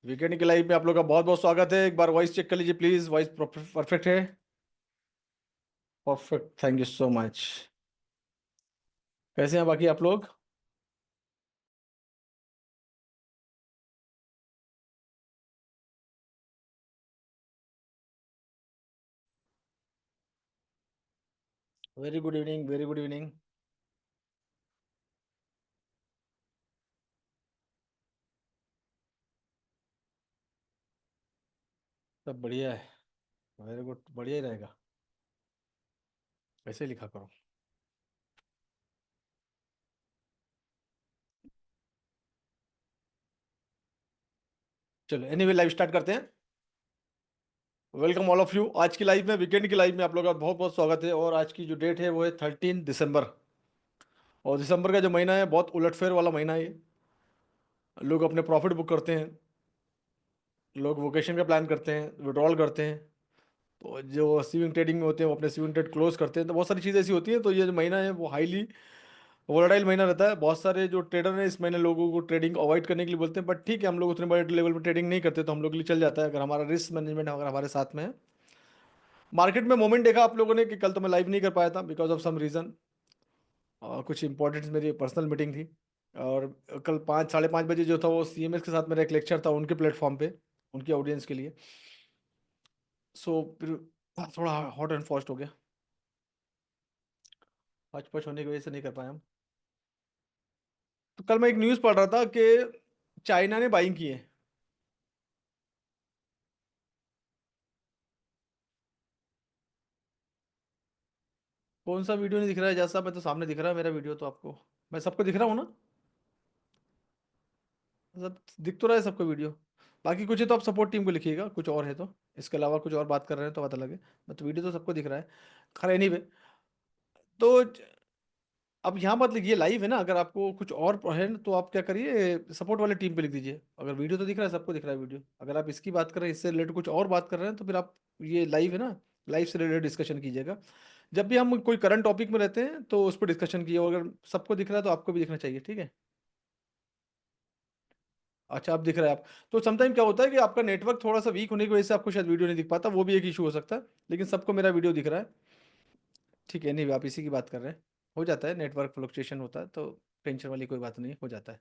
Weekend की life में आप लोग का बहुत बहुत स्वागत है। एक बार वॉइस चेक कर लीजिए प्लीज। वॉइस परफेक्ट है? Perfect, thank you so much. कैसे हैं बाकी आप लोग? Very good evening, very good evening. सब बढ़िया है। वेरी गुड, बढ़िया ही रहेगा। ऐसे ही लिखा करो। चलो एनीवे लाइव स्टार्ट करते हैं। Welcome all of you. आज की लाइव में, वीकेंड की लाइव में आप लोग का बहुत बहुत स्वागत है। और आज की जो डेट है वो है 13 दिसंबर। और दिसंबर का जो महीना है बहुत उलटफेर वाला महीना है ये। लोग अपने प्रॉफिट बुक करते हैं, लोग वोकेशन का प्लान करते हैं, विड्रॉल करते हैं। तो जो स्विंग ट्रेडिंग में होते हैं वो अपने स्विंग ट्रेड क्लोज करते हैं। तो बहुत सारी चीज़ें ऐसी होती हैं। तो ये जो महीना है वो हाईली वोलेटाइल महीना रहता है। बहुत सारे जो ट्रेडर हैं इस महीने लोगों को ट्रेडिंग अवॉइड करने के लिए बोलते हैं, बट ठीक है, हम लोग उतने बड़े लेवल में ट्रेडिंग नहीं करते तो हम लोग के लिए चल जाता है अगर हमारा रिस्क मैनेजमेंट अगर हमारे साथ में है। मार्केट में मोमेंट देखा आप लोगों ने कि कल तो मैं लाइव नहीं कर पाया था बिकॉज ऑफ सम रीज़न। कुछ इंपॉर्टेंट मेरी पर्सनल मीटिंग थी। और कल 5 साढ़े 5 बजे जो था वो सीएमएस के साथ मेरा एक लेक्चर था उनके प्लेटफॉर्म पे, उनकी ऑडियंस के लिए। सो फिर थोड़ा हॉट एंड फॉस्ट हो गया। हच पच होने की वजह से नहीं कर पाए हम। तो कल मैं एक न्यूज़ पढ़ रहा था कि चाइना ने बाइंग की है। कौन सा वीडियो नहीं दिख रहा है? जैसा मैं तो सामने दिख रहा है मेरा वीडियो तो आपको। मैं सबको दिख रहा हूँ ना? सब दिख तो रहा है सबको वीडियो। बाकी कुछ है तो आप सपोर्ट टीम को लिखिएगा, कुछ और है तो इसके अलावा कुछ और बात कर रहे हैं तो पता लगे। मैं तो वीडियो तो सबको दिख रहा है। खैर एनीवे। तो अब यहाँ मतलब ये लाइव है ना, अगर आपको कुछ और है ना, तो आप क्या करिए, सपोर्ट वाले टीम पे लिख दीजिए। अगर वीडियो तो दिख रहा है, सबको दिख रहा है वीडियो। अगर आप इसकी बात कर रहे हैं, इससे रिलेटेड कुछ और बात कर रहे हैं तो फिर आप ये लाइव है ना, लाइव से रिलेटेड डिस्कशन कीजिएगा। जब भी हम कोई करंट टॉपिक में रहते हैं तो उस पर डिस्कशन कीजिए। और अगर सबको दिख रहा है तो आपको भी दिखना चाहिए, ठीक है? अच्छा, आप दिख रहा है आप। तो समटाइम क्या होता है कि आपका नेटवर्क थोड़ा सा वीक होने की वजह से आपको शायद वीडियो नहीं दिख पाता, वो भी एक इशू हो सकता है। लेकिन सबको मेरा वीडियो दिख रहा है, ठीक है? नहीं, आप इसी की बात कर रहे हैं। हो जाता है, नेटवर्क फ्लक्चुएशन होता है तो टेंशन वाली कोई बात नहीं, हो जाता है।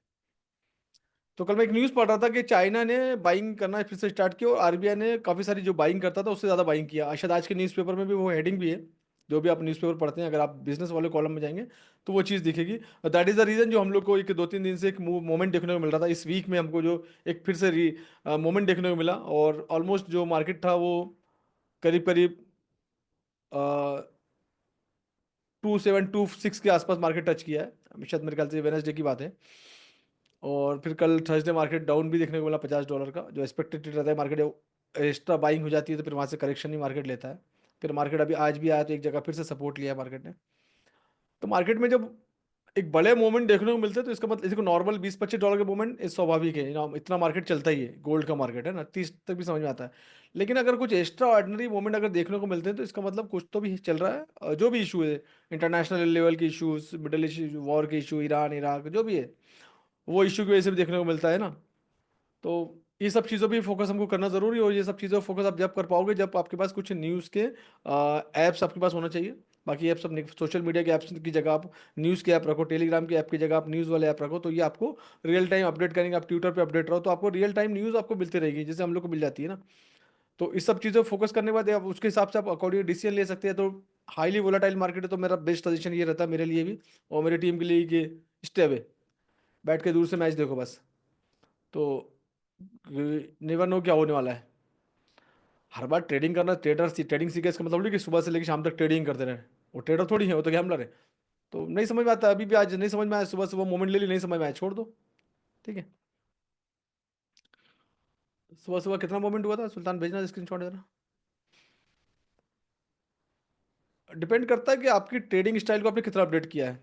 तो कल मैं एक न्यूज़ पढ़ रहा था कि चाइना ने बाइंग करना फिर से स्टार्ट किया और आरबीआई ने काफ़ी सारी जो बाइंग करता था उससे ज़्यादा बाइंग किया। शायद आज के न्यूज़पेपर में भी वो हेडिंग भी है। जो भी आप न्यूज़पेपर पढ़ते हैं, अगर आप बिजनेस वाले कॉलम में जाएंगे तो वो चीज़ दिखेगी। दैट इज़ द रीज़न जो हम लोग को एक 2 3 दिन से एक मोमेंट देखने को मिल रहा था। इस वीक में हमको जो एक फिर से मोमेंट देखने को मिला। और ऑलमोस्ट जो मार्केट था वो करीब करीब 2726 के आसपास मार्केट टच किया है, शायद मेरे ख्याल से वेनसडे की बात है। और फिर कल थर्सडे मार्केट डाउन भी देखने को मिला $50 का, जो एक्सपेक्टेड रहता है मार्केट एक्स्ट्रा बाइंग हो जाती है तो फिर वहाँ से करेक्शन ही मार्केट लेता है। फिर मार्केट अभी आज भी आया तो एक जगह फिर से सपोर्ट लिया मार्केट ने। तो मार्केट में जब एक बड़े मूवमेंट देखने को मिलते हैं तो इसका मतलब, इसको नॉर्मल $20-25 के मूवमेंट इस स्वाभाविक है, इतना मार्केट चलता ही है, गोल्ड का मार्केट है ना, 30 तक भी समझ में आता है। लेकिन अगर कुछ एक्स्ट्रा ऑर्डिनरी मूवमेंट अगर देखने को मिलते हैं तो इसका मतलब कुछ तो भी चल रहा है। जो भी इशू है, इंटरनेशनल लेवल के इशूज, मिडल ईस्ट वॉर के इशू, ईरान इराक जो भी है, वो इशू की वजह से भी देखने को मिलता है ना। तो ये सब चीज़ों पे फोकस हमको करना ज़रूरी है। और ये सब चीज़ों पर फोकस आप जब कर पाओगे जब आपके पास कुछ न्यूज़ के ऐप्स आपके पास होना चाहिए। बाकी ऐप सब सोशल मीडिया के ऐप्स की जगह आप न्यूज़ के ऐप रखो, टेलीग्राम के ऐप की जगह आप न्यूज़ वाले ऐप रखो, तो ये आपको रियल टाइम अपडेट करेंगे। आप ट्विटर पे अपडेट रहो तो आपको रियल टाइम न्यूज़ आपको मिलती रहेगी, जैसे हम लोग को मिल जाती है ना। तो इस सब चीज़ों फोकस करने के बाद आप उसके हिसाब से आप अकॉर्डिंग डिसीजन ले सकते हैं। तो हाईली वोलाटाइल मार्केट है तो मेरा बेस्ट सजेशन ये रहता है मेरे लिए भी और मेरी टीम के लिए कि स्टे अवे, बैठ के दूर से मैच देखो बस। तो नेवर नो क्या होने वाला है। हर बार ट्रेडिंग करना, ट्रेडिंग सीखे इसका मतलब नहीं कि सुबह से लेकर शाम तक ट्रेडिंग करते रहे। वो ट्रेडर थोड़ी है, वो तो गैम्बलर है। तो नहीं समझ में आता, अभी भी आज नहीं समझ में आया, सुबह सुबह मोमेंट ले ली, नहीं समझ में आया, छोड़ दो, ठीक है? सुबह सुबह कितना मोमेंट हुआ था सुल्तान, भेजना स्क्रीनशॉट जरा। डिपेंड करता है कि आपकी ट्रेडिंग स्टाइल को आपने कितना अपडेट किया है।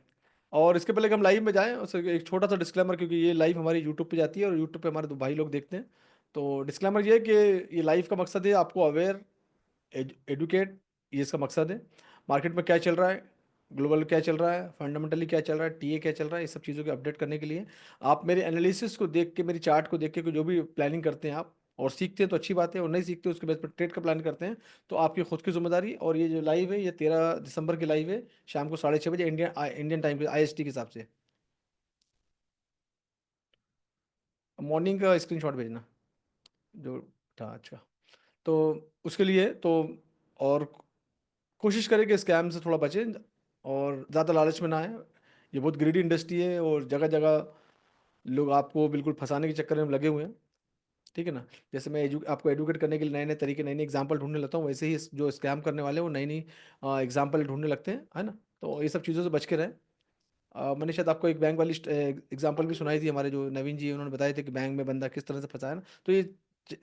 और इसके पहले कि हम लाइव में जाएं, उससे एक छोटा सा डिस्क्लेमर, क्योंकि ये लाइव हमारी यूट्यूब पे जाती है और यूट्यूब पे हमारे दो भाई लोग देखते हैं। तो डिस्क्लेमर ये है कि ये लाइव का मकसद है आपको अवेयर, एडुकेट, ये इसका मकसद है। मार्केट में क्या चल रहा है, ग्लोबल क्या चल रहा है, फंडामेंटली क्या चल रहा है, टीए क्या चल रहा है, ये सब चीज़ों के अपडेट करने के लिए आप मेरे एनालिसिस को देख के, मेरी चार्ट को देख के जो भी प्लानिंग करते हैं आप, और सीखते हैं तो अच्छी बात है, और नहीं सीखते उसके बेस पर ट्रेड का प्लान करते हैं, तो आपकी खुद की जिम्मेदारी। और ये जो लाइव है, ये 13 दिसंबर की लाइव है, शाम को 6:30 बजे इंडियन इंडियन टाइम पे, आईएसटी के हिसाब से। मॉर्निंग का स्क्रीनशॉट भेजना जो था। अच्छा, तो उसके लिए तो, और कोशिश करें कि स्कैम से थोड़ा बचें, और ज़्यादा लालच में ना आए। ये बहुत ग्रीडी इंडस्ट्री है, और जगह जगह लोग आपको बिल्कुल फंसाने के चक्कर में लगे हुए हैं। ठीक है ना। जैसे मैं आपको एडुकेट करने के लिए नए नए तरीके, नई नई एग्जांपल ढूंढने लगता हूँ, वैसे ही जो स्कैम करने वाले हैं वो नई नई एग्जांपल ढूंढने लगते हैं, है ना। तो ये सब चीज़ों से बच के रहें। मैंने शायद आपको एक बैंक वाली एग्जांपल भी सुनाई थी, हमारे जो नवीन जी हैं, उन्होंने बताया था कि बैंक में बंदा किस तरह से फंसाया ना। तो ये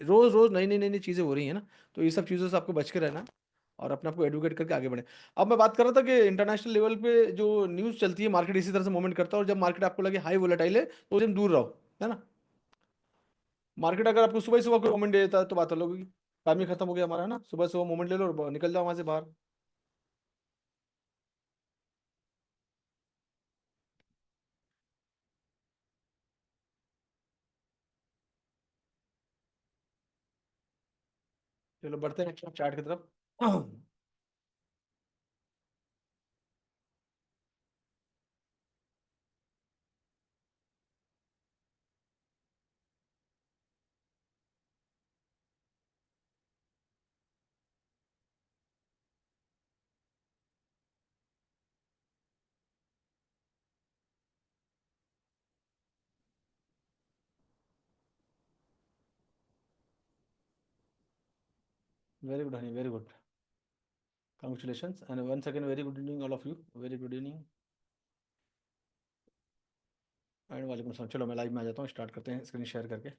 रोज़ रोज़ नई नई चीज़ें हो रही हैं ना। तो ये सब चीज़ों से आपको बच के रहना, और अपने आप को एडुकेट करके आगे बढ़े। अब मैं बात कर रहा था कि इंटरनेशनल लेवल पे जो न्यूज़ चलती है, मार्केट इसी तरह से मूवमेंट करता है, और जब मार्केट आपको लगे हाई वोलेटाइल है तो उससे दूर रहो, है ना। मार्केट अगर आपको सुबह सुबह कोई मोमेंट दे देता है तो बात अलग होगी, काम ही खत्म हो गया हमारा, है ना। सुबह सुबह मोमेंट ले लो और निकल जाओ वहां से बाहर। चलो बढ़ते हैं चार्ट की तरफ। Very good honey, very good, congratulations and once again very good evening all of you, very good evening and वालेकुम सलाम। चलो मैं लाइव में आ जाता हूँ, स्टार्ट करते हैं स्क्रीन शेयर करके।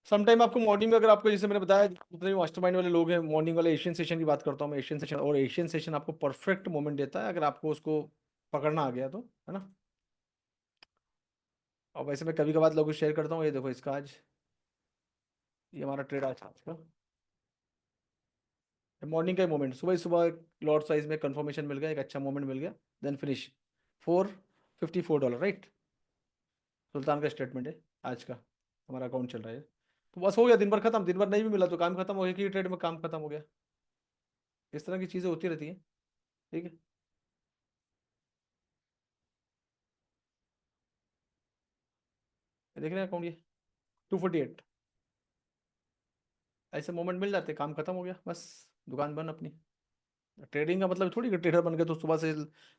सम टाइम आपको मॉर्निंग में, अगर आपको जैसे मैंने बताया, जितने भी मास्टरमाइंड वाले लोग हैं, मॉर्निंग वाले एशियन सेशन की बात करता हूँ मैं, एशियन सेशन, और एशियन सेशन आपको परफेक्ट मोमेंट देता है अगर आपको उसको पकड़ना आ गया तो, है ना। और वैसे मैं कभी कभार लोगों को शेयर करता हूँ, ये देखो इसका आज, ये हमारा ट्रेड आज का मॉर्निंग का ही मोमेंट, सुबह ही सुबह लॉट साइज में कंफर्मेशन मिल गया, एक अच्छा मोमेंट मिल गया, देन फिनिश $454, राइट। सुल्तान का स्टेटमेंट है आज का, हमारा अकाउंट चल रहा है। तो बस हो गया, दिन भर खत्म, दिन भर नहीं भी मिला तो काम खत्म हो गया, कि ट्रेड में काम खत्म हो गया। इस तरह की चीज़ें होती रहती हैं। ठीक है, ये देख रहे हैं अकाउंट, ये 248, ऐसे मोमेंट मिल जाते, काम खत्म हो गया, बस दुकान बंद अपनी। ट्रेडिंग का मतलब थोड़ी कि ट्रेडर बन गए तो सुबह से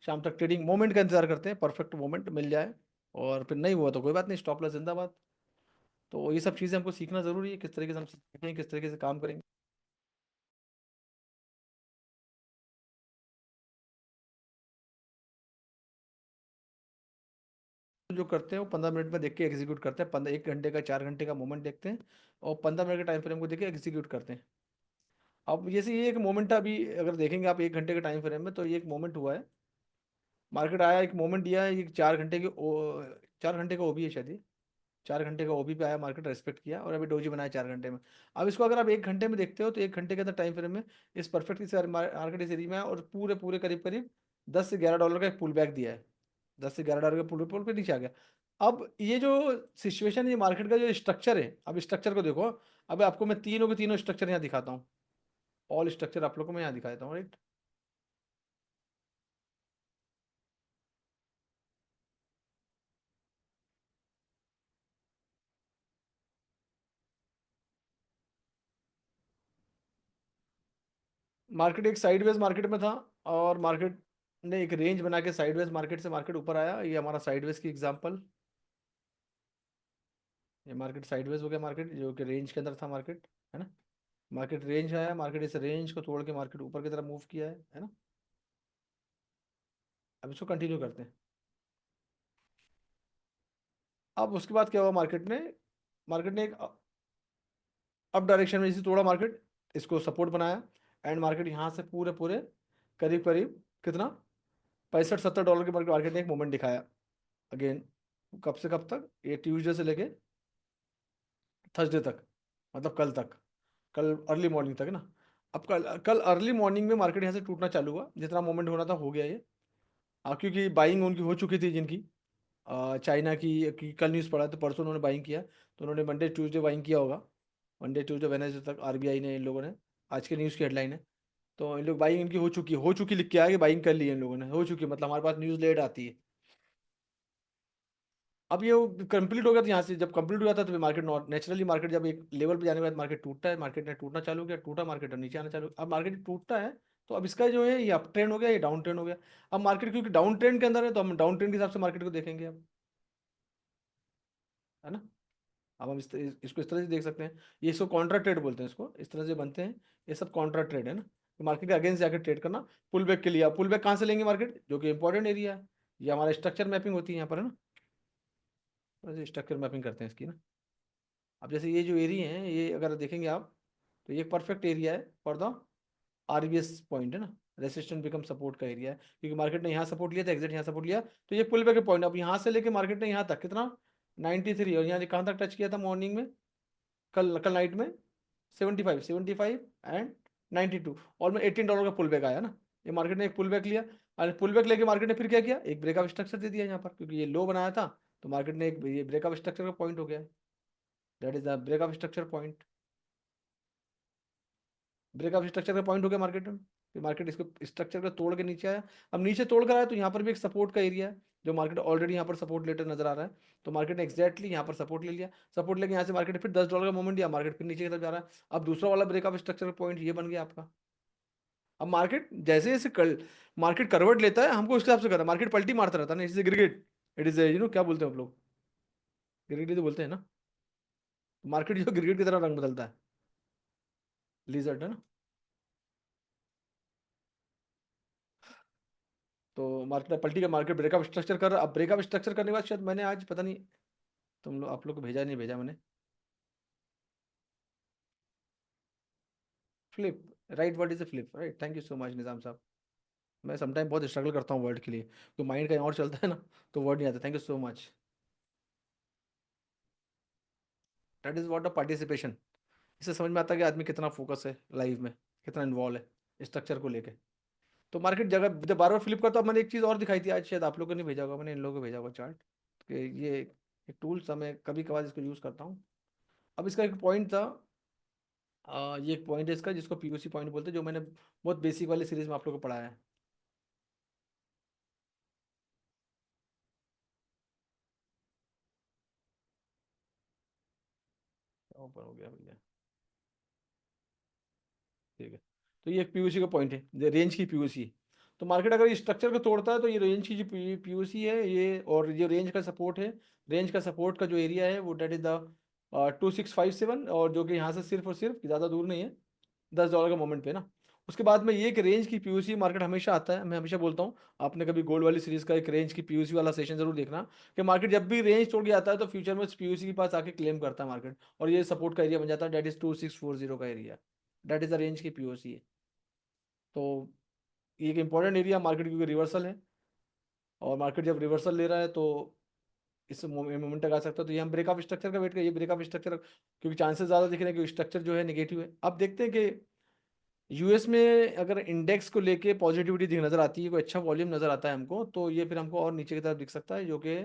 शाम तक ट्रेडिंग मोमेंट का इंतजार करते हैं, परफेक्ट मोमेंट मिल जाए, और फिर नहीं हुआ तो कोई बात नहीं, स्टॉप लॉस जिंदाबाद। तो ये सब चीज़ें हमको सीखना ज़रूरी है, किस तरीके से हम सीखें, किस तरीके से काम करेंगे। जो करते हैं वो 15 मिनट में देख के एग्जीक्यूट करते हैं, 1 घंटे का 4 घंटे का मोमेंट देखते हैं, और 15 मिनट के टाइम फ्रेम को देख के एग्जीक्यूट करते हैं। अब जैसे ये एक मोमेंट अभी अगर देखेंगे आप 1 घंटे के टाइम फ्रेम में, तो ये एक मोमेंट हुआ है, मार्केट आया, एक मोमेंट दिया है, ये 4 घंटे के 4 घंटे का ओबी है शायद ये, 4 घंटे का ओबी पे आया, मार्केट रेस्पेक्ट किया, और अभी डोजी बनाया 4 घंटे में। अब इसको अगर आप 1 घंटे में देखते हो, तो 1 घंटे के अंदर टाइम फ्रेम में इस परफेक्ट मार्केट इस एरिया में आया, और पूरे पूरे करीब करीब $10 से $11 का एक पुल बैक दिया है, $10 से $11 का पुल पुल पे नीचे आ गया। अब ये जो सिचुएशन है, ये मार्केट का जो स्ट्रक्चर है, अब स्ट्रक्चर को देखो। अब आपको मैं तीनों के तीनों स्ट्रक्चर यहाँ दिखाता हूँ, ऑल स्ट्रक्चर आप लोग को मैं यहाँ दिखा देता हूँ, राइट। मार्केट एक साइडवेज मार्केट में था, और मार्केट ने एक रेंज बना के साइडवेज मार्केट से मार्केट ऊपर आया, ये हमारा साइडवेज की एग्जांपल। ये मार्केट साइडवेज हो गया, मार्केट जो कि रेंज के अंदर था मार्केट, है ना। मार्केट रेंज आया, मार्केट इस रेंज को तोड़ के मार्केट ऊपर की तरफ मूव किया है ना। अब इसको कंटिन्यू करते हैं। अब उसके बाद क्या हुआ, मार्केट ने एक अप डायरेक्शन में इसे तोड़ा मार्केट, इसको सपोर्ट बनाया, एंड मार्केट यहाँ से पूरे पूरे करीब करीब कितना, 65-70 डॉलर के मार्केट मार्केट ने एक मोमेंट दिखाया अगेन। कब से कब तक, ये ट्यूसडे से लेके थर्सडे तक, मतलब कल तक, कल अर्ली मॉर्निंग तक, है ना। अब कल कल अर्ली मॉर्निंग में मार्केट यहाँ से टूटना चालू हुआ, जितना मोमेंट होना था हो गया ये। क्योंकि बाइंग उनकी हो चुकी थी जिनकी, चाइना की कल न्यूज़ पढ़ा तो परसों उन्होंने बाइंग किया, तो उन्होंने मंडे ट्यूसडे बाइंग किया होगा। मंडे ट्यूसडे वेडनेसडे तक आरबीआई ने, इन लोगों ने, आज के न्यूज़ की हेडलाइन है। तो इन लोग बाइंग इनकी हो चुकी लिख के आए कि बाइंग कर ली है इन लोगों ने, हो चुकी, मतलब हमारे पास न्यूज़ लेट आती है। अब ये कंप्लीट हो गया, तो यहाँ से जब कंप्लीट हो जाता है तो फिर मार्केट, नेचुरली मार्केट जब एक लेवल पे जाने के बाद मार्केट टूटता है, मार्केट ने टूटना चालू किया, टूटा मार्केट, अब नीचे आना चालू, अब मार्केट टूटता है। तो अब इसका जो है ये अप ट्रेंड हो गया, ये डाउन ट्रेंड हो गया। अब मार्केट क्योंकि डाउन ट्रेंड के अंदर है, तो हम डाउन ट्रेंड के हिसाब से मार्केट को देखेंगे अब, है ना। अब हम इसको इस तरह से देख सकते हैं, ये इसको कॉन्ट्रा ट्रेड बोलते हैं, इसको इस तरह से बनते हैं। ये सब कॉन्ट्रा ट्रेड है ना, तो मार्केट के अगेंस्ट जाकर ट्रेड करना। पुल बैक के लिए, पुल बैक कहाँ से लेंगे मार्केट, जो कि इंपॉर्टेंट एरिया है। ये हमारा स्ट्रक्चर मैपिंग होती है यहाँ पर, है ना, स्ट्रक्चर मैपिंग करते हैं इसकी ना। अब जैसे ये जो एरिया है, ये अगर देखेंगे आप, तो ये परफेक्ट एरिया है फॉर द आरबीएस पॉइंट, है ना। रेसिस्टेंस बिकम सपोर्ट का एरिया है, क्योंकि मार्केट ने यहाँ सपोर्ट लिया था, एग्जिट यहाँ सपोर्ट लिया, तो ये पुल बैक के पॉइंट। अब यहाँ से लेके मार्केट ने यहाँ तक कितना, 93, और यहाँ कहाँ तक टच किया था मॉर्निंग में, कल कल नाइट में 75 एंड 92, और में $18 का पुल बैक आया ना। ये मार्केट ने एक पुल बैक लिया, और पुल बैक लेके मार्केट ने फिर क्या किया, एक ब्रेकअप स्ट्रक्चर दे दिया यहाँ पर, क्योंकि ये लो बनाया था। तो मार्केट ने एक ये ब्रेकअप स्ट्रक्चर का पॉइंट हो गया, that is the breakup structure point. Breakup structure का पॉइंट हो गया मार्केट में, फिर मार्केट इसको स्ट्रक्चर का तोड़ के नीचे आया। अब नीचे तोड़ कर आया, तो यहाँ पर भी एक सपोर्ट का एरिया है, जो मार्केट ऑलरेडी यहाँ पर सपोर्ट लेटर नजर आ रहा है। तो मार्केट ने एक्जैक्टली यहाँ पर सपोर्ट ले लिया, सपोर्ट लेके यहाँ से मार्केट फिर $10 का मूवमेंट दिया, मार्केट फिर नीचे की तरफ जा रहा है। अब दूसरा वाला ब्रेकअप स्ट्रक्चर पॉइंट ये बन गया आपका। अब मार्केट जैसे जैसे मार्केट करवट लेता है, हमको उसके हिसाब से करना, मार्केट पलटी मारता रहता है ना, इससे गिरगिट, इट इज क्या बोलते हैं आप लोग, गिरगिट तो बोलते हैं ना। मार्केट जो गिरगिट की तरह रंग बदलता है, लिजर्ट, है ना। तो मार्केट पलटी का, मार्केट ब्रेकअप स्ट्रक्चर कर रहा, अब ब्रेकअप स्ट्रक्चर करने के बाद शायद मैंने आज पता नहीं, तुम लोग, आप लोग को भेजा नहीं भेजा मैंने, flip, right, word is a flip, right, thank you so much Nizam साहब। मैं समटाइम बहुत स्ट्रगल करता हूँ वर्ड के लिए, तो माइंड कहीं और चलता है ना, तो वर्ड नहीं आता, thank you so much. That is what a participation. इससे समझ में आता है कि आदमी कितना फोकस है लाइफ में, कितना इन्वॉल्व है स्ट्रक्चर को लेके। तो मार्केट जगह जब बार बार फ्लिप करता, अब मैंने एक चीज़ और दिखाई थी आज, शायद आप लोगों को नहीं भेजा होगा, मैंने इन लोगों को भेजा होगा चार्ट, कि ये एक टूल्स था, मैं कभी कभार इसको यूज़ करता हूँ। अब इसका एक पॉइंट था, ये एक पॉइंट है इसका, जिसको पीओसी पॉइंट बोलते हैं, जो मैंने बहुत बेसिक वाली सीरीज में आप लोगों को पढ़ाया है। ओपन हो गया भैया, ठीक है। तो ये एक पीओसी का पॉइंट है, रेंज की पीओसी। तो मार्केट अगर इस स्ट्रक्चर को तोड़ता है, तो ये रेंज की जो पीओसी है ये, और ये रेंज का सपोर्ट है, रेंज का सपोर्ट का जो एरिया है वो डेट इज द 2657, और जो कि यहाँ से सिर्फ और सिर्फ ज़्यादा दूर नहीं है, $10 का मोमेंट पे ना। उसके बाद में ये कि रेंज की पीयूसी मार्केट हमेशा आता है, मैं हमेशा बोलता हूँ, आपने कभी गोल्ड वाली सीरीज का एक रेंज की पीयूसी वाला सेशन जरूर देखना, कि मार्केट जब भी रेंज तोड़ के आता है, तो फ्यूचर में पीयूसी के पास आके क्लेम करता है मार्केट, और ये सपोर्ट का एरिया बन जाता है, डेट इज 2640 का area, that is the range की पीयूसी है। तो ये एक इंपॉर्टेंट एरिया मार्केट, क्योंकि रिवर्सल है, और मार्केट जब रिवर्सल ले रहा है, तो इस मोमेंट तक आ सकता है। तो ये हम ब्रेकअप स्ट्रक्चर का वेट करिए, ब्रेकअप स्ट्रक्चर, क्योंकि चांसेस ज़्यादा दिख रहे हैं कि स्ट्रक्चर जो है नेगेटिव है। अब देखते हैं कि यूएस में अगर इंडेक्स को लेके पॉजिटिविटी दिख नजर आती है, कोई अच्छा वॉल्यूम नजर आता है हमको, तो ये फिर हमको और नीचे की तरफ दिख सकता है, जो कि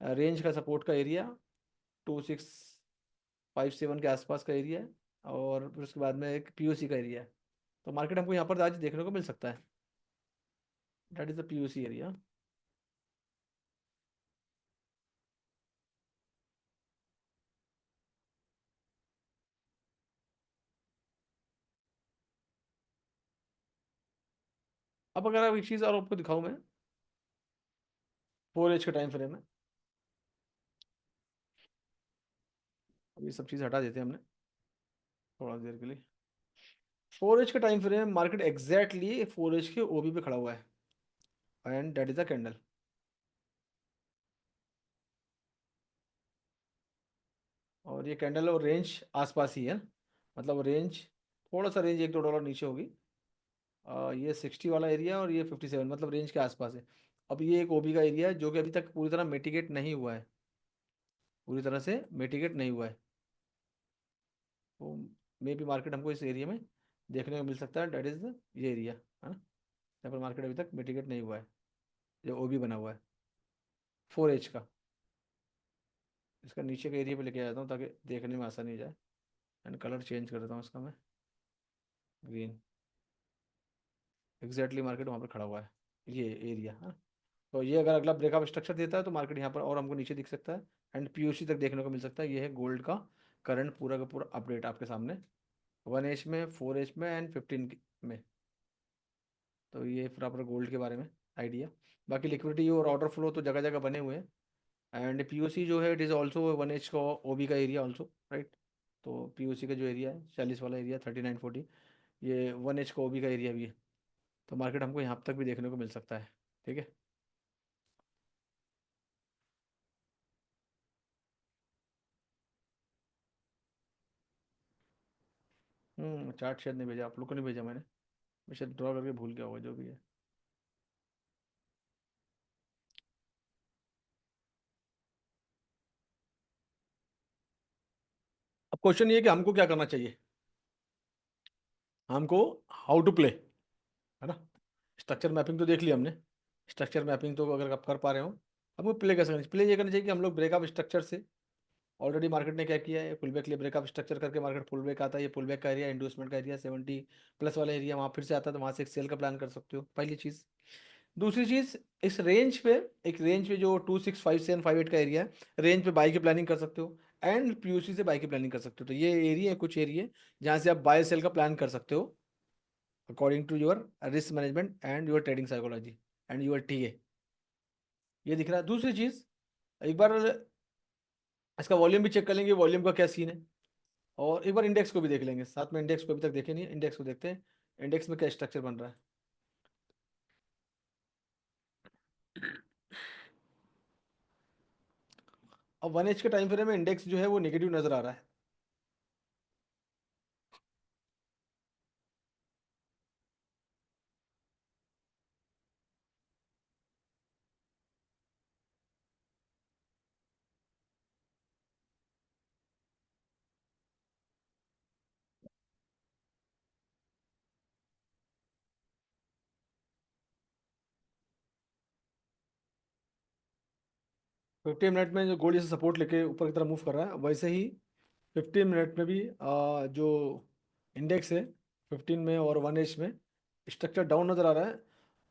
रेंज का सपोर्ट का एरिया 2657 के आसपास का एरिया है, और फिर उसके बाद में एक पीओसी का एरिया है। तो मार्केट हमको यहाँ पर आज देखने को मिल सकता है, that is the POC area. अब अगर आप एक चीज़ और आपको दिखाऊं मैं, 4 एज का टाइम फ्रेम है, अब ये सब चीज़ हटा देते हैं हमने थोड़ा देर के लिए। 4 एज का time frame, market exactly 4 H के ओबी पे खड़ा हुआ है, and that is the candle. और ये कैंडल और रेंज आसपास ही है, मतलब रेंज, थोड़ा सा रेंज $1-2 नीचे होगी। ये 60 वाला एरिया, और ये 57, मतलब रेंज के आसपास है। अब ये एक ओबी का एरिया है, जो कि अभी तक पूरी तरह मिटिगेट नहीं हुआ है, पूरी तरह से मिटिगेट नहीं हुआ है। तो मे भी मार्केट हमको इस एरिया में देखने को मिल सकता है, डेट इज ये एरिया है ना, यहाँ पर मार्केट अभी तक मिटिगेट नहीं हुआ है, जो ओ बी बना हुआ है 4H का। इसका नीचे के एरिया पे लेके जाता हूँ ताकि देखने में आसानी हो जाए। एंड कलर चेंज कर देता हूँ इसका मैं, ग्रीन। एग्जैक्टली मार्केट वहाँ पर खड़ा हुआ है, ये एरिया है। तो ये अगर अगला ब्रेकअप स्ट्रक्चर देता है तो मार्केट यहाँ पर और हमको नीचे दिख सकता है, एंड पीओसी तक देखने को मिल सकता है। ये है गोल्ड का करंट पूरा का पूरा अपडेट आपके सामने, 1H में, 4H में एंड 15 में। तो ये प्रॉपर गोल्ड के बारे में आइडिया। बाकी लिक्विडिटी और ऑर्डर फ्लो तो जगह जगह बने हुए हैं। एंड पीओसी जो है इट इज़ ऑल्सो 1H का ओबी का एरिया ऑल्सो, राइट। तो पीओसी का जो एरिया है 40 वाला एरिया 3940, ये 1H का ओबी का एरिया भी है। तो मार्केट हमको यहाँ तक भी देखने को मिल सकता है, ठीक है। चार्ट शायद नहीं भेजा, आप लोग को नहीं भेजा मैंने, मैं शायद ड्रॉ करके भूल गया होगा, जो भी है। अब क्वेश्चन ये है कि हमको क्या करना चाहिए, हमको हाउ टू प्ले, है ना। स्ट्रक्चर मैपिंग तो देख लिया हमने, स्ट्रक्चर मैपिंग तो अगर आप कर पा रहे हो, हमको प्ले कैसे करना चाहिए। प्ले ये करना चाहिए कि हम लोग ब्रेकअप स्ट्रक्चर से, ऑलरेडी मार्केट ने क्या किया है, पुल बैक लिए ब्रेकअप स्ट्रक्चर करके मार्केट पुल बैक आता है, ये पुल बैक का एरिया, इंडोसमेंट का एरिया 70 प्लस वाला एरिया, वहाँ फिर से आता है, तो वहाँ से एक सेल का प्लान कर सकते हो, पहली चीज़। दूसरी चीज़, इस रेंज पे, एक रेंज पे जो 265758 का एरिया है, रेंज पे बाई की प्लानिंग कर सकते हो, एंड पीयूसी से बाई की प्लानिंग कर सकते हो। तो ये एरिया है, कुछ एरिया जहाँ से आप बाय सेल का प्लान कर सकते हो according to your risk management and your trading psychology and your TA. ये दिख रहा है। दूसरी चीज़, एक बार इसका वॉल्यूम भी चेक कर लेंगे, वॉल्यूम का क्या सीन है, और एक बार इंडेक्स को भी देख लेंगे साथ में। इंडेक्स को अभी तक देखे नहीं है, इंडेक्स को देखते हैं, इंडेक्स में क्या स्ट्रक्चर बन रहा है। अब 1H के टाइम फ्रेम में इंडेक्स जो है वो नेगेटिव नजर आ रहा है। 15 मिनट में जो गोल्ड जैसे सपोर्ट लेके ऊपर की तरफ मूव कर रहा है, वैसे ही 15 मिनट में भी जो इंडेक्स है 15 में और 1H में स्ट्रक्चर डाउन नज़र आ रहा है।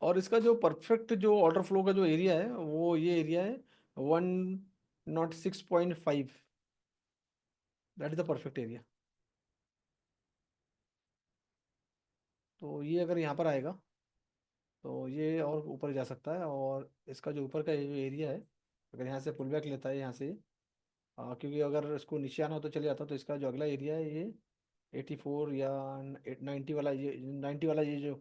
और इसका जो परफेक्ट जो ऑर्डर फ्लो का जो एरिया है वो ये एरिया है 106.5, that is the perfect area. तो ये अगर यहाँ पर आएगा तो ये और ऊपर जा सकता है, और इसका जो ऊपर का ये जो एरिया है, अगर यहाँ से पुल बैक लेता है यहाँ से, क्योंकि अगर इसको नीचे आना हो तो चले जाता, तो इसका जो अगला एरिया है ये 84 या 90 वाला, ये 90 वाला, ये जो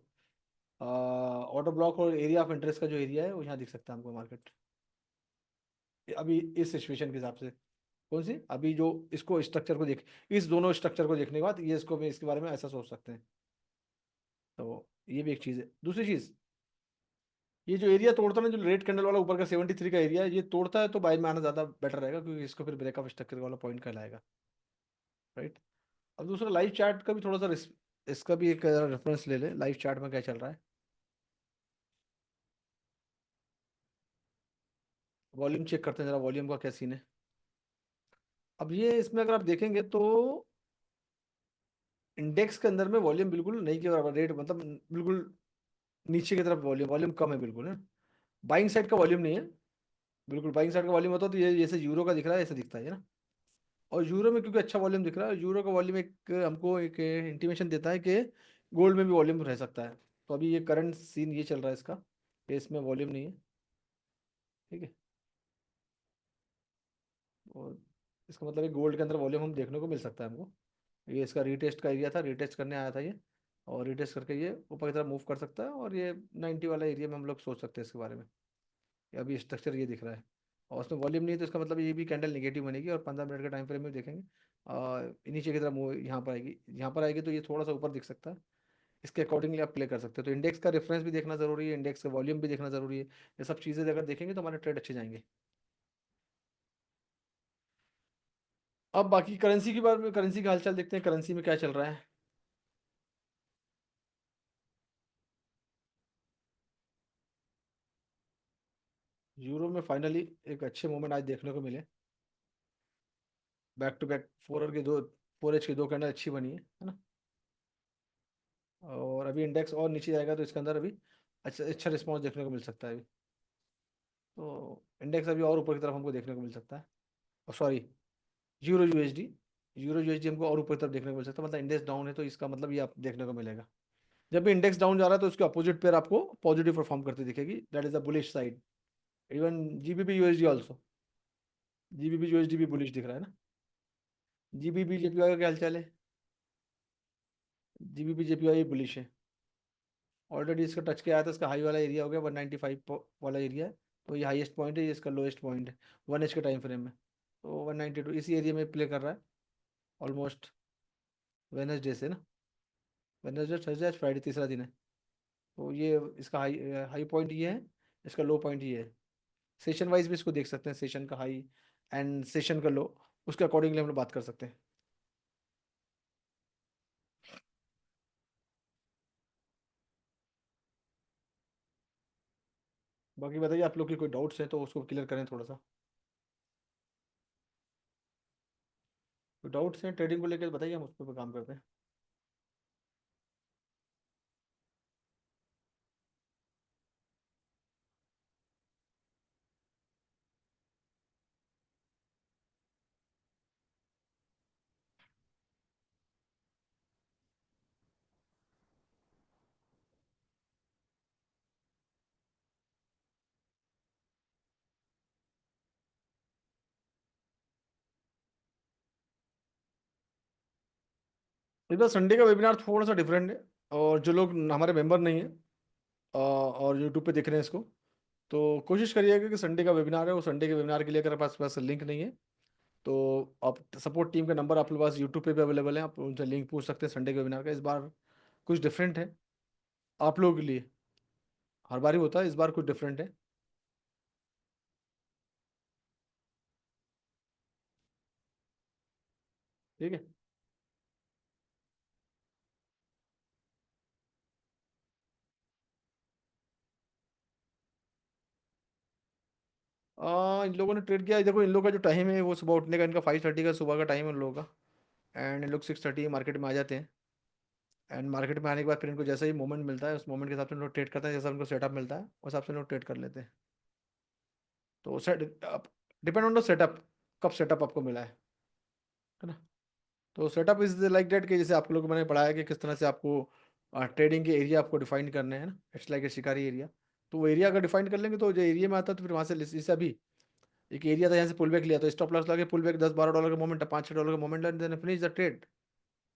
ऑर्डर ब्लॉक और एरिया ऑफ इंटरेस्ट का जो एरिया है वो यहाँ दिख सकता है हमको मार्केट, अभी इस सिचुएशन के हिसाब से। कौन सी, अभी जो इसको स्ट्रक्चर को देख, इस दोनों स्ट्रक्चर को देखने के बाद ये इसको भी इसके बारे में ऐसा सोच सकते हैं। तो ये भी एक चीज़ है। दूसरी चीज़, ये जो एरिया तोड़ता है ना, जो रेड कैंडल वाला ऊपर का 73 का एरिया है, ये तोड़ता है तो बाय में आना ज़्यादा बेटर रहेगा, क्योंकि इसको फिर ब्रेकअप स्ट्रक्चर वाला पॉइंट कहलाएगा, राइट। अब दूसरा लाइव चार्ट का भी थोड़ा सा इसका भी एक रेफरेंस ले ले, लाइव चार्ट में क्या चल रहा है। वॉल्यूम चेक करते हैं जरा, वॉल्यूम का क्या सीन है। अब ये इसमें अगर आप देखेंगे तो इंडेक्स के अंदर में वॉल्यूम बिल्कुल नहीं के बराबर, रेट मतलब बिल्कुल नीचे की तरफ वॉल्यूम, वॉल्यूम कम है बिल्कुल है। बाइंग साइड का वॉल्यूम नहीं है, बिल्कुल बाइंग साइड का वॉल्यूम होता तो ये जैसे यूरो का दिख रहा है ऐसे दिखता है ना। और यूरो में क्योंकि अच्छा वॉल्यूम दिख रहा है, यूरो का वॉल्यूम एक हमको एक इंटीमेशन देता है कि गोल्ड में भी वॉल्यूम रह सकता है। तो अभी ये करंट सीन ये चल रहा है इसका, कि इसमें वॉल्यूम नहीं है, ठीक है। और इसका मतलब है गोल्ड के अंदर वॉल्यूम हम देखने को मिल सकता है हमको। ये इसका रीटेस्ट का एरिया था, रीटेस्ट करने आया था ये, और रीटेस्ट करके ये ऊपर की तरफ मूव कर सकता है, और ये 90 वाला एरिया में हम लोग सोच सकते हैं इसके बारे में। ये अभी स्ट्रक्चर ये दिख रहा है, और उसमें वॉल्यूम नहीं है, तो इसका मतलब ये भी कैंडल निगेटिव बनेगी, और 15 मिनट के टाइम फ्रेम में देखेंगे नीचे की तरफ मूव यहाँ पर आएगी, यहाँ पर आएगी तो ये थोड़ा सा ऊपर दिख सकता है। इसके अकॉर्डिंगली आप प्ले कर सकते हो। तो इंडेक्स का रेफरेंस भी देखना जरूरी है, इंडेक्स का वॉल्यूम भी देखना जरूरी है। ये सब चीज़ें अगर देखेंगे तो हमारे ट्रेड अच्छे जाएंगे। अब बाकी करेंसी की बात में, करेंसी का हालचाल देखते हैं, करेंसी में क्या चल रहा है। यूरो में फाइनली एक अच्छे मोमेंट आज देखने को मिले। Back to back four H की दो कैंडल अच्छी बनी है ना। और अभी इंडेक्स और नीचे जाएगा तो इसके अंदर अभी अच्छा अच्छा रिस्पॉन्स देखने को मिल सकता है अभी। तो इंडेक्स अभी और ऊपर की तरफ हमको देखने को मिल सकता है। Sorry, euro USD. Euro USD हमको और ऊपर की तरफ देखने को मिल सकता है, मतलब इंडेक्स डाउन है तो इसका मतलब ये आप देखने को मिलेगा। जब भी इंडेक्स डाउन जा रहा है तो उसके अपोजिट पेयर आपको पॉजिटिव परफॉर्म करती दिखेगी, that is the bullish side. Even GBP USD also. GBP USD भी बुलिश दिख रहा है ना। जीबीपी जेपीवाई का क्या हालचाल है? जीबीपी जेपीवाई बुलिश है। ऑलरेडी इसका टच किया आया था, इसका हाई वाला एरिया हो गया 195 वाला एरिया है। तो ये हाईएस्ट पॉइंट है, ये इसका लोएस्ट पॉइंट है 1 एच के टाइम फ्रेम में। तो 192 इसी एरिया में प्ले कर रहा है ऑलमोस्ट। वेनसडे से ना, वेनसडे थर्सडे आज फ्राइडे तीसरा दिन है। तो ये इसका हाई हाई पॉइंट ये है, इसका लो पॉइंट ये है। सेशन वाइज भी इसको देख सकते हैं, सेशन का हाई एंड सेशन का लो, उसके अकॉर्डिंगली हम लोग बात कर सकते हैं। बाकी बताइए, आप लोग की कोई डाउट्स हैं तो उसको क्लियर करें थोड़ा सा। कोई डाउट्स हैं ट्रेडिंग को लेकर बताइए, हम उस पर काम करते हैं। इस बार संडे का वेबिनार थोड़ा सा डिफरेंट है। और जो लोग हमारे मेंबर नहीं हैं और यूट्यूब पे देख रहे हैं इसको, तो कोशिश करिएगा कि संडे का वेबिनार है, वो संडे के वेबिनार के लिए अगर आपके पास लिंक नहीं है तो आप सपोर्ट टीम का नंबर आपके पास यूट्यूब पे भी अवेलेबल है, आप उनसे लिंक पूछ सकते हैं संडे के वेबिनार का। इस बार कुछ डिफरेंट है आप लोगों के लिए। हर बार ही होता है, इस बार कुछ डिफरेंट है। ठीक है। इन लोगों ने ट्रेड किया है। देखो इन लोगों का जो टाइम है वो सुबह उठने का, इनका 5:30 का सुबह का टाइम है उन लोगों का। एंड इन लोग 6:30 मार्केट में आ जाते हैं। एंड मार्केट में आने के बाद फिर इनको जैसे ही मोमेंट मिलता है उस मोमेंट के हिसाब से लोग ट्रेड करते हैं, जैसा उनको सेटअप मिलता है उस हिसाब से लोग ट्रेड कर लेते हैं। तो set depend on the setup, कब सेटअप आपको मिला है ना। तो सेटअप इज लाइक डेट कि जैसे आप लोग को मैंने पढ़ाया कि किस तरह से आपको ट्रेडिंग के एरिया आपको डिफाइन करने हैं ना, इट्स लाइक ए शिकारी एरिया। तो वो एरिया अगर डिफाइन कर लेंगे तो जो एरिया में आता है तो फिर वहाँ से जैसे अभी एक एरिया था यहाँ से पुल बैक लिया तो स्टॉप लॉस लगा के पुल बैक $10-12 का मोमेंट है, $5-6 का मोमेंट लेने फिनिश द ट्रेड।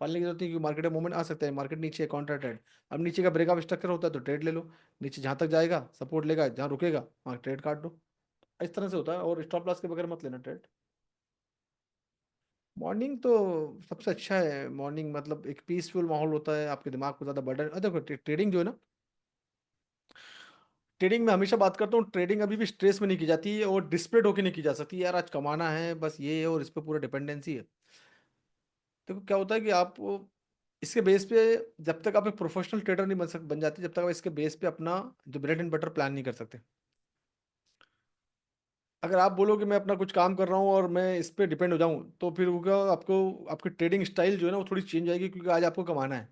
पालने की जरूरत नहीं, क्योंकि मार्केट में मूवमेंट आ सकता है, मार्केट नीचे काउंटर ट्रेड। अब नीचे का ब्रेकअप स्ट्रक्चर होता है तो ट्रेड ले लो, नीचे जहाँ तक जाएगा सपोर्ट लेगा, जहाँ रुकेगा वहाँ ट्रेड काट दो। इस तरह से होता है, और स्टॉप लॉस के बगैर मत लेना ट्रेड। मॉर्निंग तो सबसे अच्छा है। मॉर्निंग मतलब एक पीसफुल माहौल होता है, आपके दिमाग को ज़्यादा बर्डन। देखो ट्रेडिंग जो है ना, ट्रेडिंग में हमेशा बात करता हूँ, ट्रेडिंग अभी भी स्ट्रेस में नहीं की जाती है और डिस्परेट होकर नहीं की जा सकती यार आज कमाना है बस ये है और इस पर पूरा डिपेंडेंसी है। देखो क्या होता है कि आप इसके बेस पे, जब तक आप एक प्रोफेशनल ट्रेडर नहीं बन जाते, जब तक आप इसके बेस पे अपना जो ब्रेड एंड बटर प्लान नहीं कर सकते। अगर आप बोलो कि मैं अपना कुछ काम कर रहा हूँ और मैं इस पे डिपेंड हो जाऊँ तो फिर वो क्या, आपको आपकी ट्रेडिंग स्टाइल जो है ना वो थोड़ी चेंज आएगी, क्योंकि आज आपको कमाना है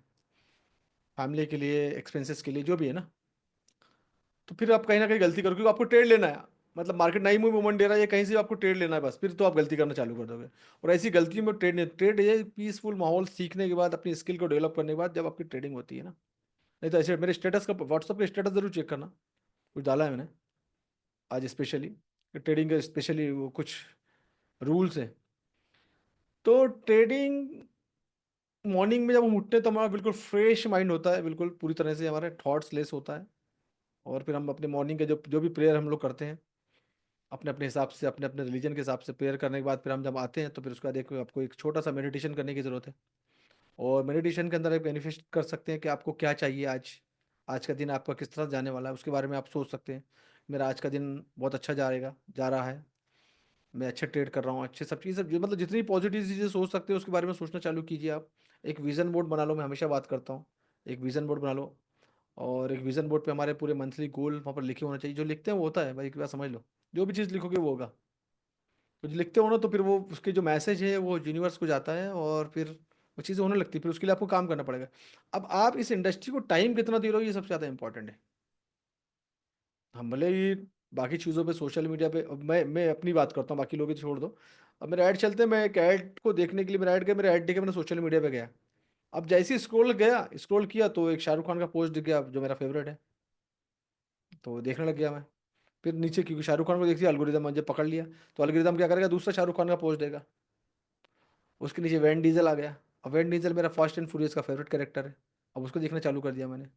फैमिली के लिए, एक्सपेंसेस के लिए, जो भी है ना। तो फिर आप कहीं ना कहीं गलती करो, क्योंकि आपको ट्रेड लेना है। मतलब मार्केट नहीं मूवमेंट दे रहा है, ये कहीं से भी आपको ट्रेड लेना है बस, फिर तो आप गलती करना चालू कर दोगे। और ऐसी गलती में ट्रेड नहीं, ट्रेड ये पीसफुल माहौल सीखने के बाद, अपनी स्किल को डेवलप करने के बाद जब आपकी ट्रेडिंग होती है ना। नहीं तो ऐसे मेरे स्टेटस का, व्हाट्सअप पे स्टेटस जरूर चेक करना, कुछ डाला है मैंने आज स्पेशली ट्रेडिंग के, स्पेशली वो कुछ रूल्स हैं। तो ट्रेडिंग मॉर्निंग में जब हम उठते हैं तो हमारा बिल्कुल फ्रेश माइंड होता है, बिल्कुल पूरी तरह से हमारे थॉट्स लेस होता है। और फिर हम अपने मॉर्निंग के जो जो भी प्रेयर हम लोग करते हैं अपने अपने हिसाब से, अपने अपने रिलीजन के हिसाब से प्रेयर करने के बाद फिर हम जब आते हैं तो फिर उसका देखो आपको एक छोटा सा मेडिटेशन करने की ज़रूरत है। और मेडिटेशन के अंदर एक बेनिफिट कर सकते हैं कि आपको क्या चाहिए आज, आज का दिन आपका किस तरह जाने वाला है उसके बारे में आप सोच सकते हैं। मेरा आज का दिन बहुत अच्छा जाएगा, जा रहा है, मैं अच्छे ट्रेड कर रहा हूँ, अच्छे सब चीज़ें मतलब जितनी पॉजिटिव चीज़ें सोच सकते हो उसके बारे में सोचना चालू कीजिए आप। एक विज़न बोर्ड बना लो, मैं हमेशा बात करता हूँ, एक विज़न बोर्ड बना लो। और एक विजन बोर्ड पे हमारे पूरे मंथली गोल वहाँ पर लिखे होना चाहिए। जो लिखते हैं वो होता है भाई, एक बात समझ लो, जो भी चीज़ लिखोगे वो होगा। कुछ लिखते हो ना तो फिर वो उसके जो मैसेज है वो यूनिवर्स को जाता है और फिर वो चीज़ें होने लगती है। फिर उसके लिए आपको काम करना पड़ेगा। अब आप इस इंडस्ट्री को टाइम कितना दे रहे हो, ये सबसे ज़्यादा इंपॉर्टेंट है। हम भले ही बाकी चीज़ों पे सोशल मीडिया पे, अब मैं अपनी बात करता हूँ, बाकी लोग भी छोड़ दो। अब मेरे ऐड चलते हैं, मैं एक ऐड को देखने के लिए, मेरा ऐड गया, मेरा ऐड देखे, मैंने सोशल मीडिया पे गया। अब जैसे ही स्क्रॉल किया तो एक शाहरुख खान का पोस्ट दिख गया जो मेरा फेवरेट है, तो देखने लग गया मैं। फिर नीचे क्योंकि शाहरुख खान को देख दिया, एल्गोरिदम मुझे पकड़ लिया, तो एल्गोरिदम क्या करेगा, दूसरा शाहरुख खान का पोस्ट देगा, उसके नीचे वैन डीजल आ गया। अब वैन डीजल मेरा फास्ट एंड फ्यूरियस का फेवरेट कैरेक्टर है। अब उसको देखना चालू कर दिया मैंने।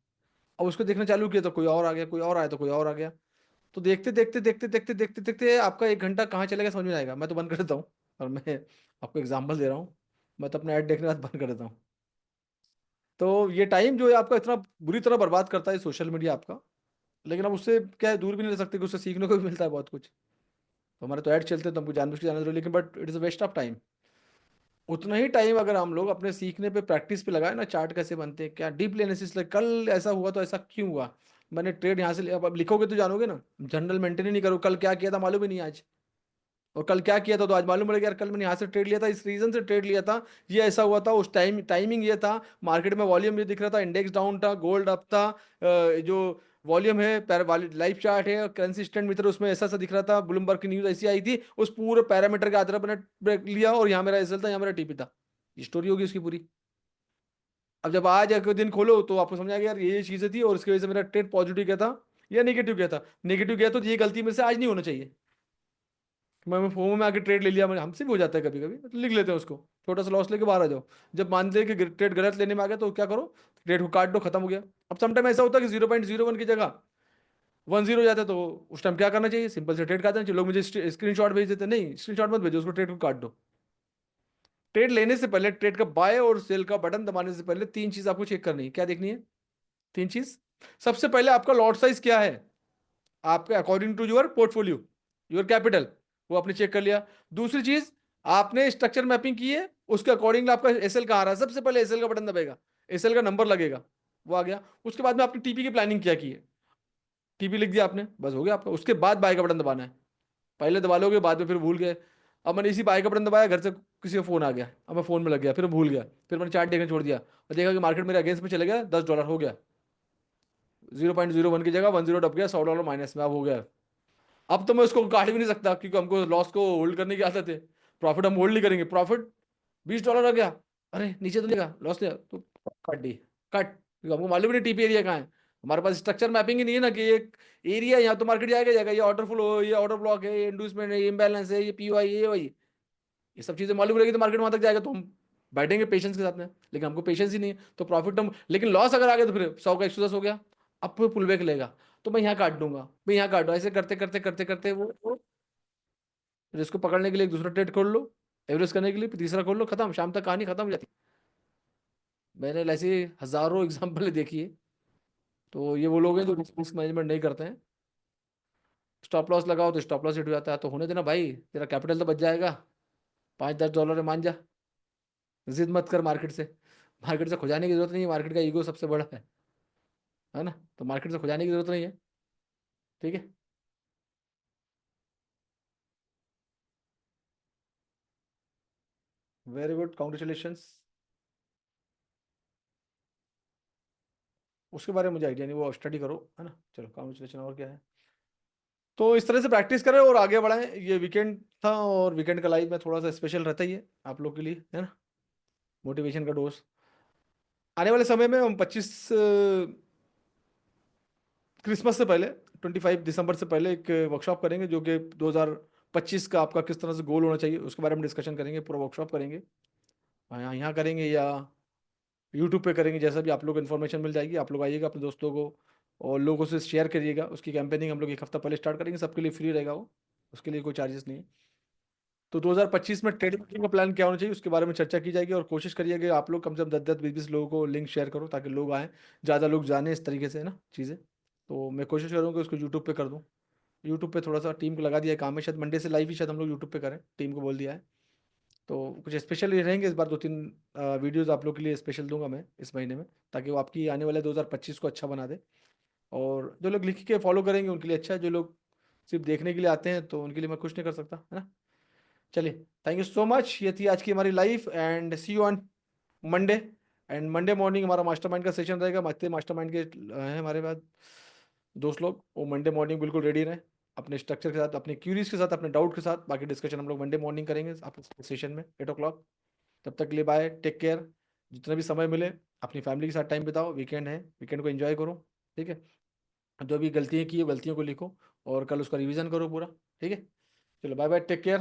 अब उसको देखना चालू किया तो कोई और आ गया, कोई और आया तो कोई और आ गया। तो देखते देखते देखते देखते देखते देखते आपका 1 घंटा कहाँ चलेगा समझ में आएगा। मैं तो बंद कर देता हूँ। और मैं आपको एग्जांपल दे रहा हूँ, मैं तो अपना ऐड देखने के बाद बंद कर देता हूँ। तो ये टाइम जो है आपका इतना बुरी तरह बर्बाद करता है सोशल मीडिया आपका। लेकिन अब उससे क्या है, दूर भी नहीं रह सकते कि उससे सीखने को भी मिलता है बहुत कुछ। तो हमारे तो ऐड चलते हैं तो हमको जानबूझ के जाना जरूरी, लेकिन but it is a waste of time. उतना ही टाइम अगर हम लोग अपने सीखने पे, प्रैक्टिस पे लगाए ना, चार्ट कैसे बनते हैं, क्या डीप एनालिसिस, कल ऐसा हुआ तो ऐसा क्यों हुआ, मैंने ट्रेड यहाँ से लिया। अब लिखोगे तो जानोगे ना। जनरल मेंटेन ही नहीं करो, कल क्या किया था मालूम ही नहीं आज, और कल क्या किया था तो आज मालूम पड़ेगा यार कल मैंने यहाँ से ट्रेड लिया था, इस रीजन से ट्रेड लिया था, ये ऐसा हुआ था, उस टाइमिंग ये था, मार्केट में वॉल्यूम ये दिख रहा था, इंडेक्स डाउन था, गोल्ड अप था, जो वॉल्यूम है, लाइव चार्ट है, कंसिस्टेंट मीटर उसमें ऐसा सा दिख रहा था, ब्लूमबर्ग की न्यूज ऐसी आई थी, उस पूरे पैरामीटर के आधार पर मैंने ब्रेक लिया और यहाँ मेरा एसएल था, यहाँ मेरा टीपी था। स्टोरी होगी उसकी पूरी। अब जब आज एक दिन खोलो तो आपको समझ आ गया यार ये चीजें थी और इसकी वजह से मेरा ट्रेड पॉजिटिव गया था या नेगेटिव गया था। नेगेटिव गया तो ये गलती मेरे से आज नहीं होना चाहिए। मैं फोमो में आके ट्रेड ले लिया, मैंने, हमसे भी हो जाता है कभी कभी, तो लिख लेते हैं उसको, छोटा सा लॉस लेके बाहर आ जाओ। जब मान ले कि ट्रेड गलत लेने में आ गया तो क्या करो, ट्रेड को काट दो, खत्म हो गया। अब समटाइम ऐसा होता है कि 0.01 की जगह 10 जाता है, तो उस टाइम क्या करना चाहिए, सिंपल से ट्रेड काट देना चाहिए। लोग मुझे स्क्रीनशॉट भेज देते हैं, नहीं स्क्रीनशॉट मत भेजो, उसको ट्रेड को काट दो। ट्रेड लेने से पहले, ट्रेड का बाय और सेल का बटन दबाने से पहले 3 चीज आपको चेक करनी है। क्या देखनी है? 3 चीज। सबसे पहले आपका लॉट साइज क्या है, आपके according to your portfolio, your capital, वो आपने चेक कर लिया। दूसरी चीज, आपने स्ट्रक्चर मैपिंग की है, उसके अकॉर्डिंग आपका एसएल कहाँ आ रहा है, सबसे पहले एसएल का बटन दबेगा, एसएल का नंबर लगेगा, वो आ गया। उसके बाद में आपने टीपी की प्लानिंग क्या की है, टीपी लिख दिया आपने, बस हो गया आपका। उसके बाद बाय का बटन दबाना है। पहले दबा लोगे, बाद में फिर भूल गए। अब मैंने इसी बाय का बटन दबाया, घर से किसी का फोन आ गया, अब मैं फोन में लग गया, फिर भूल गया, फिर मैंने चार्ट देखना छोड़ दिया और देखा कि मार्केट मेरे अगेंस्ट में चले गया, $10 हो गया, 0.01 की जगह 10 डब गया, $100 माइनस में अब हो गया। अब तो मैं उसको काट भी नहीं सकता क्योंकि हमको लॉस को होल्ड करने की आदत है। प्रॉफिट हम होल्ड नहीं करेंगे, प्रॉफिट $20 आ गया, अरे नीचे तो नहीं गया, लॉस नहीं, तो काट दी, कट, क्योंकि हमको मालूम नहीं टीपी एरिया कहाँ है। हमारे पास स्ट्रक्चर मैपिंग ही नहीं है ना कि एक एरिया यहाँ तो मार्केट जाएगा जाएगा, ये ऑर्डर फ्लो हो, ये ऑर्डर ब्लॉक है, ये इंड्यूसमेंट है, ये इम्बैलेंस है, ये पीओआई, ये वही, ये सब चीजें मालूम रहेगी तो मार्केट वहां तक जाएगा, तो हम बैठेंगे पेशेंस के साथ में। लेकिन हमको पेशेंस ही नहीं है तो प्रॉफिट हम, लेकिन लॉस अगर आ गया तो फिर 100 का 110 हो गया, अब फिर पुल बैक लेगा, तो मैं यहाँ काट दूंगा, मैं यहाँ काट दूँ, ऐसे करते करते करते करते फिर इसको पकड़ने के लिए एक दूसरा ट्रेड खोल लो, एवरेज करने के लिए फिर तीसरा खोल लो, खत्म, शाम तक कहानी खत्म हो जाती है। मैंने ऐसे हजारों एग्जाम्पल देखी है। तो ये वो लोग हैं जो रिस्क मैनेजमेंट नहीं करते हैं। स्टॉप लॉस लगाओ तो स्टॉप लॉस हिट हो जाता है, तो होने देना भाई, तेरा कैपिटल तो बच जाएगा, $5-10 है, मान जा, जिद मत कर मार्केट से। मार्केट से खुजाने की जरूरत नहीं है, मार्केट का ईगो सबसे बड़ा है ना, तो मार्केट से खुजाने की जरूरत नहीं है। ठीक है। Very good, congratulations. उसके बारे में मुझे आइडिया नहीं, वो स्टडी करो, है ना, चलो कॉन्ग्रेचुलेशन, और क्या है। तो इस तरह से प्रैक्टिस करें और आगे बढ़ाएं। ये वीकेंड था और वीकेंड का लाइफ में थोड़ा सा स्पेशल रहता ही है आप लोग के लिए, है ना, मोटिवेशन का डोज। आने वाले समय में हम 25 क्रिसमस से पहले, 25 दिसंबर से पहले एक वर्कशॉप करेंगे जो कि 2025 का आपका किस तरह से गोल होना चाहिए उसके बारे में डिस्कशन करेंगे, पूरा वर्कशॉप करेंगे। यहाँ करेंगे या यूट्यूब पे करेंगे, जैसा भी आप लोग इन्फॉर्मेशन मिल जाएगी, आप लोग आइएगा अपने दोस्तों को और लोगों से शेयर करिएगा। उसकी कैंपेनिंग हम लोग 1 हफ्ता पहले स्टार्ट करेंगे, सबके लिए फ्री रहेगा वो, उसके लिए कोई चार्जेस नहीं है। तो 2025 में ट्रेडिंग का प्लान क्या होना चाहिए उसके बारे में चर्चा की जाएगी, और कोशिश करिएगा आप लोग कम से कम 10-10 20-20 लोगों को लिंक शेयर करो ताकि लोग आएँ, ज़्यादा लोग जाने इस तरीके से, है ना, चीज़ें। तो मैं कोशिश करूँगा उसको यूट्यूब पे कर दूँ। यूट्यूब पे थोड़ा सा टीम को लगा दिया है काम है, शायद मंडे से लाइव ही शायद हम लोग यूट्यूब पे करें, टीम को बोल दिया है। तो कुछ स्पेशल रहेंगे इस बार, 2-3 वीडियोस आप लोग के लिए स्पेशल दूंगा मैं इस महीने में, ताकि वो आपकी आने वाले 2025 को अच्छा बना दे। और जो लोग लिख के फॉलो करेंगे उनके लिए अच्छा है, जो लोग सिर्फ देखने के लिए आते हैं तो उनके लिए मैं कुछ नहीं कर सकता, है ना। चलिए, थैंक यू सो मच, ये थी आज की हमारी life, and see you on Monday. And Monday morning हमारा मास्टरमाइंड का सेशन रहेगा। मास्टरमाइंड के हैं हमारे पास दोस्त लोग, वो मंडे मॉर्निंग बिल्कुल रेडी रहें, अपने स्ट्रक्चर के साथ, अपने क्यूरीज के साथ, अपने डाउट के साथ। बाकी डिस्कशन हम लोग मंडे मॉर्निंग करेंगे आपके सेशन में 8 o'clock। तब तक के लिए बाय, टेक केयर। जितना भी समय मिले अपनी फैमिली के साथ टाइम बिताओ, वीकेंड है, वीकेंड को एंजॉय करो, ठीक है। जो भी गलतियाँ की है गलतियों को लिखो और कल उसका रिवीजन करो पूरा, ठीक है। चलो बाय बाय, टेक केयर।